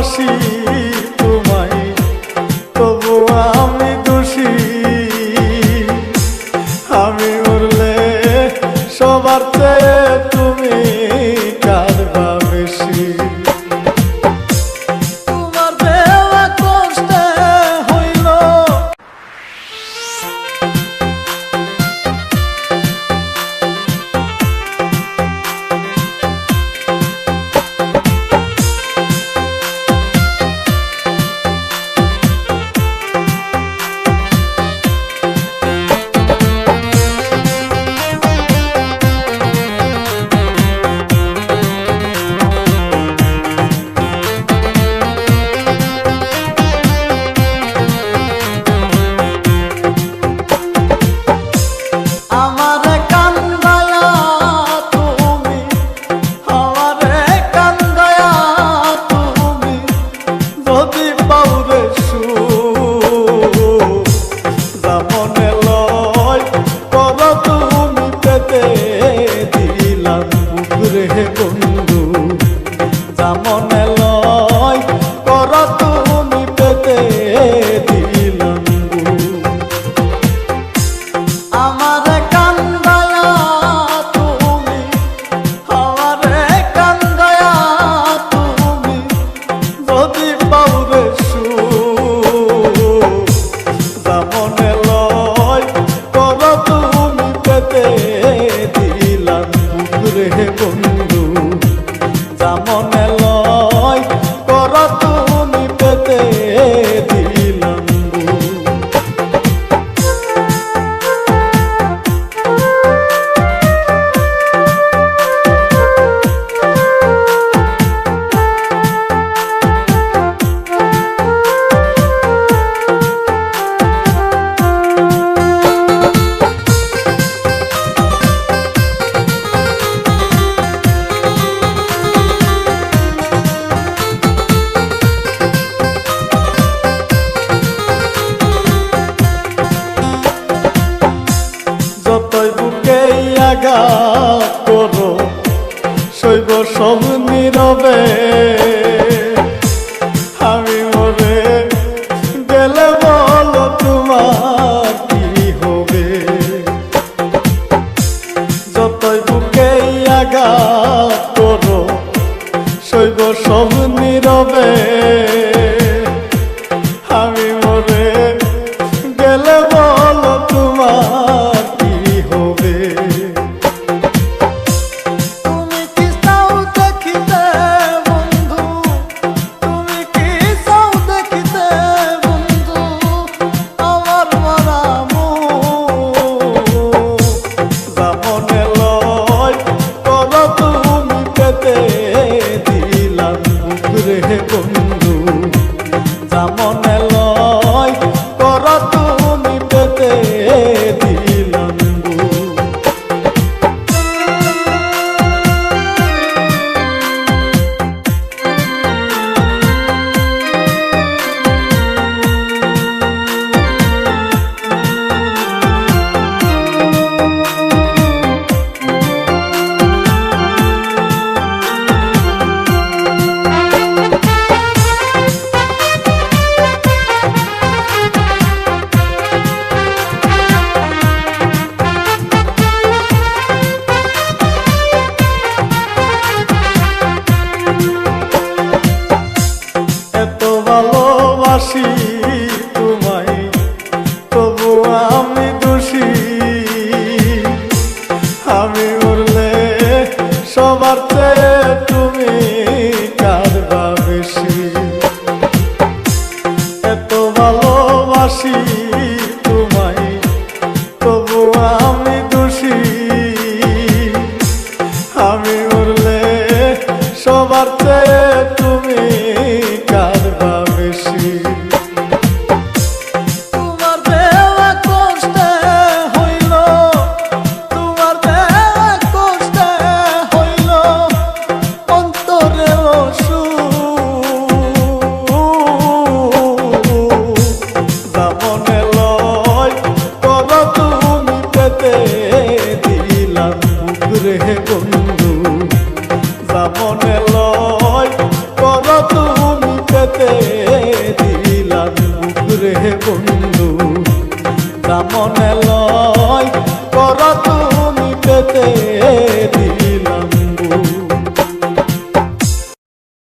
ভালোবাসি তোমায়, তবু আমি দোষী। আমি মরলে সবার চেয়ে তুমি কাঁদবা বেশি। তোমার দেওয়া কষ্টে হইল রে বন্ধু, জামনে লয় কর তুমি পেতে দিলাম। আমার কান্দায়া তুমি, আমারে কান্দায়া তুমি, যদি পাউরে জামনে লয় কর তুমি পেতে দিলাম রে বন্ধু, জামনে লয় কর তুমি পেতে দিলাম। যতই বুকে আঘাত করো সইব সব নীরবে। আমি মরে গেলে বলো তোমার কি হবে। যতই বুকে আঘাত করো সইব সব নীরবে। আমি মরে গেলে বলো তোমার কি হবে। তুমি কি চাও দেখিতে বন্ধু, তুমি কি চাও দেখিতে বন্ধু আমার মরা মুখ। জামনে লয় কর তুমি পেতে দিলাম রে বন্ধু, জামনে লয় কর তুমি পেতে দিলাম। এত ভালোবাসি তোমায়, তবু আমি দোষী। আমি মরলে সবার চেয়ে তুমি কাঁদবা বেশি। এত ভালোবাসি তোমায়, তবু আমি দোষী। আমি মরলে সবার চেয়ে তুমি কাঁদবা বেশি। তোমার দেওয়া কষ্টে হইল, তোমার দেওয়া কষ্টে হইল অন্তরে জামনে লয় কর তুমি পেতে দিলাম রে বন্ধু, জামনে লয় মনে লয় কর তুমি